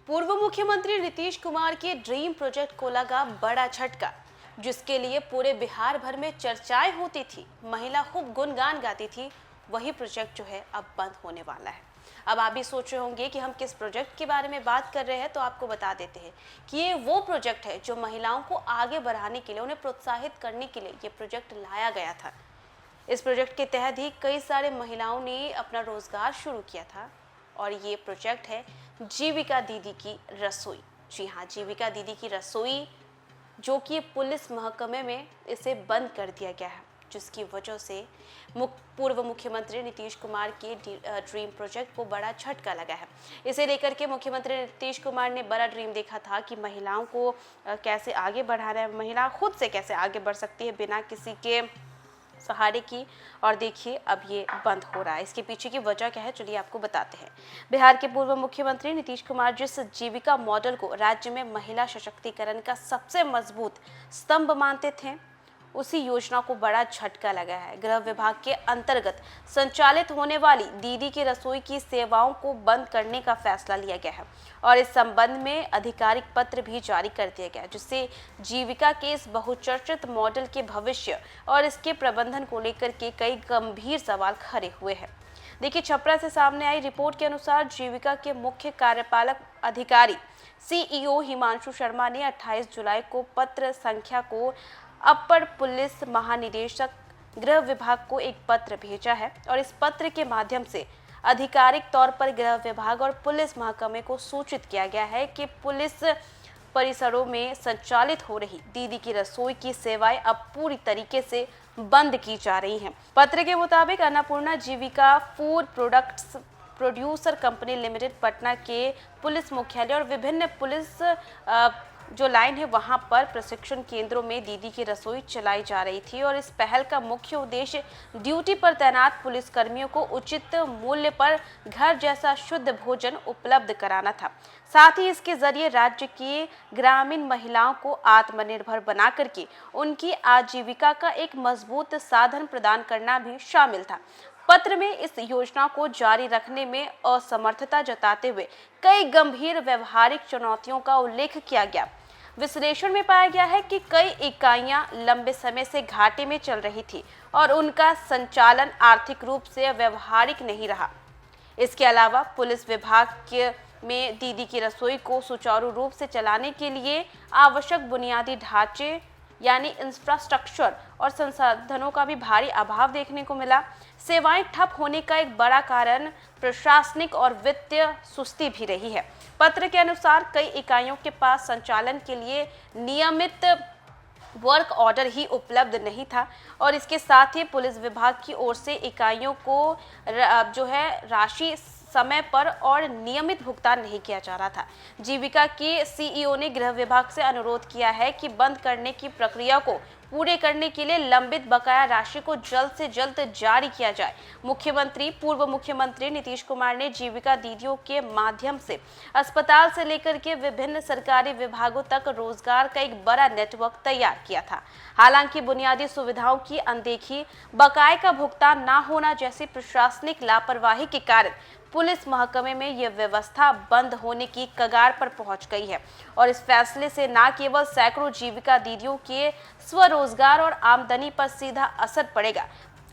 पूर्व मुख्यमंत्री नीतीश कुमार के ड्रीम प्रोजेक्ट को लगा बड़ा झटका, जिसके लिए पूरे बिहार भर में चर्चाएं होती थी, महिला खूब गुणगान गाती थी। वही प्रोजेक्ट जो है अब बंद होने वाला है। अब आप भी सोच रहे होंगे कि हम किस प्रोजेक्ट के बारे में बात कर रहे हैं, तो आपको बता देते हैं कि ये वो प्रोजेक्ट है जो महिलाओं को आगे बढ़ाने के लिए, उन्हें प्रोत्साहित करने के लिए ये प्रोजेक्ट लाया गया था। इस प्रोजेक्ट के तहत ही कई सारे महिलाओं ने अपना रोजगार शुरू किया था और ये प्रोजेक्ट है जीविका दीदी की रसोई। जी हाँ, जीविका दीदी की रसोई, जो कि पुलिस महकमे में इसे बंद कर दिया गया है, जिसकी वजह से पूर्व मुख्यमंत्री नीतीश कुमार के ड्रीम प्रोजेक्ट को बड़ा झटका लगा है। इसे लेकर के मुख्यमंत्री नीतीश कुमार ने बड़ा ड्रीम देखा था कि महिलाओं को कैसे आगे बढ़ाना है, महिला खुद से कैसे आगे बढ़ सकती है बिना किसी के सहारे की। और देखिए अब ये बंद हो रहा है। इसके पीछे की वजह क्या है, चलिए आपको बताते हैं। बिहार के पूर्व मुख्यमंत्री नीतीश कुमार जिस जीविका मॉडल को राज्य में महिला सशक्तिकरण का सबसे मजबूत स्तंभ मानते थे, उसी योजना को बड़ा झटका लगा है। गृह विभाग के अंतर्गत संचालित होने वाली दीदी की रसोई की सेवाओं को बंद करने का फैसला लिया गया है और इस संबंध में आधिकारिक पत्र भी जारी कर दिया गया है, जिससे जीविका के इस बहुचर्चित मॉडल के भविष्य और इसके प्रबंधन को लेकर के कई गंभीर सवाल खड़े हुए हैं। देखिए, छपरा से सामने आई रिपोर्ट के अनुसार जीविका के मुख्य कार्यपालक अधिकारी CEO हिमांशु शर्मा ने 28 जुलाई को पत्र संख्या को अपर पुलिस महानिदेशक गृह विभाग को एक पत्र भेजा है और इस पत्र के माध्यम से आधिकारिक तौर पर गृह विभाग और पुलिस महकमे को सूचित किया गया है कि पुलिस परिसरों में संचालित हो रही दीदी की रसोई की सेवाएं अब पूरी तरीके से बंद की जा रही हैं। पत्र के मुताबिक Annapurna Jeevika food products producer company limited Patna के पुलिस मुख्यालय और विभिन्न पुलिस जो लाइन है वहां पर प्रशिक्षण केंद्रों में दीदी की रसोई चलाई जा रही थी और इस पहल का मुख्य उद्देश्य ड्यूटी पर तैनात पुलिस कर्मियों को उचित मूल्य पर घर जैसा शुद्ध भोजन उपलब्ध कराना था। साथ ही इसके जरिए राज्य की ग्रामीण महिलाओं को आत्मनिर्भर बना करके उनकी आजीविका का एक मजबूत साधन प्रदान करना भी शामिल था। पत्र में इस योजना को जारी रखने में असमर्थता जताते हुए कई गंभीर व्यवहारिक चुनौतियों का उल्लेख किया गया। विश्लेषण में पाया गया है कि कई इकाइयां लंबे समय से घाटे में चल रही थी और उनका संचालन आर्थिक रूप से व्यवहारिक नहीं रहा। इसके अलावा पुलिस विभाग में दीदी की रसोई को सुचारू रूप से चलाने के लिए आवश्यक बुनियादी ढांचे यानी इंफ्रास्ट्रक्चर और संसाधनों का भी भारी अभाव देखने को मिला। सेवाएं ठप होने का एक बड़ा कारण प्रशासनिक और वित्तीय सुस्ती भी रही है। पत्र के अनुसार कई इकाइयों के पास संचालन के लिए नियमित वर्क ऑर्डर ही उपलब्ध नहीं था और इसके साथ ही पुलिस विभाग की ओर से इकाइयों को जो है राशि समय पर और नियमित भुगतान नहीं किया जा रहा था। जीविका के CEO ने गृह विभाग से अनुरोध किया है कि बंद करने की प्रक्रिया को पूरे करने के लिए लंबित बकाया राशि को जल्द से जल्द जारी किया जाए। पूर्व मुख्यमंत्री नीतीश कुमार ने जीविका दीदियों के माध्यम से अस्पताल से लेकर के विभिन्न सरकारी विभागों तक रोजगार का एक बड़ा नेटवर्क तैयार किया था। हालांकि बुनियादी सुविधाओं की अनदेखी, बकाये का भुगतान न होना जैसी प्रशासनिक लापरवाही के कारण पुलिस महकमे में यह व्यवस्था बंद होने की कगार पर पहुंच गई है और इस फैसले से न केवल सैकड़ों जीविका दीदियों के स्वरोजगार और आमदनी पर सीधा असर पड़ेगा,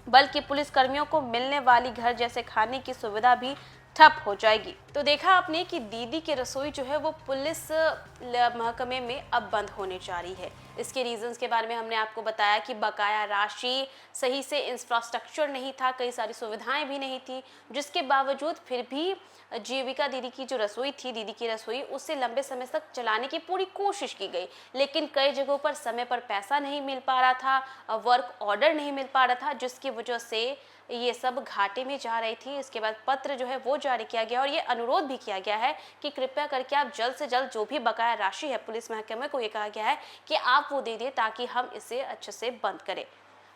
बल्कि पुलिस कर्मियों को मिलने वाली घर जैसे खाने की सुविधा भी ठप हो जाएगी। तो देखा आपने कि दीदी की रसोई जो है वो पुलिस महकमे में अब बंद होने जा रही है। इसके रीजंस के बारे में हमने आपको बताया कि बकाया राशि, सही से इंफ्रास्ट्रक्चर नहीं था, कई सारी सुविधाएं भी नहीं थी, जिसके बावजूद फिर भी जीविका दीदी की जो रसोई थी, दीदी की रसोई, उससे लंबे समय तक चलाने की पूरी कोशिश की गई, लेकिन कई जगहों पर समय पर पैसा नहीं मिल पा रहा था, वर्क ऑर्डर नहीं मिल पा रहा था, जिसकी वजह से ये सब घाटे में जा रही थी। इसके बाद पत्र जो है वो जारी किया गया और ये अनुरोध भी किया गया है कि कृपया करके आप जल्द से जल्द जो भी बकाया राशि है, पुलिस महकमे को ये कहा गया है कि आप वो दे दें ताकि हम इसे अच्छे से बंद करें।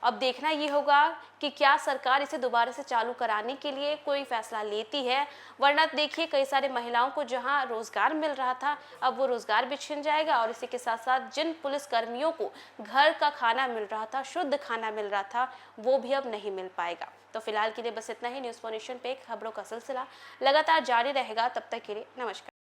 अब देखना ये होगा कि क्या सरकार इसे दोबारा से चालू कराने के लिए कोई फैसला लेती है, वरना देखिए कई सारे महिलाओं को जहां रोजगार मिल रहा था, अब वो रोजगार भी छिन जाएगा और इसी के साथ साथ जिन पुलिस कर्मियों को घर का खाना मिल रहा था, शुद्ध खाना मिल रहा था, वो भी अब नहीं मिल पाएगा। तो फिलहाल के लिए बस इतना ही। न्यूज़ फॉर नेशन पे खबरों का सिलसिला लगातार जारी रहेगा। तब तक के लिए नमस्कार।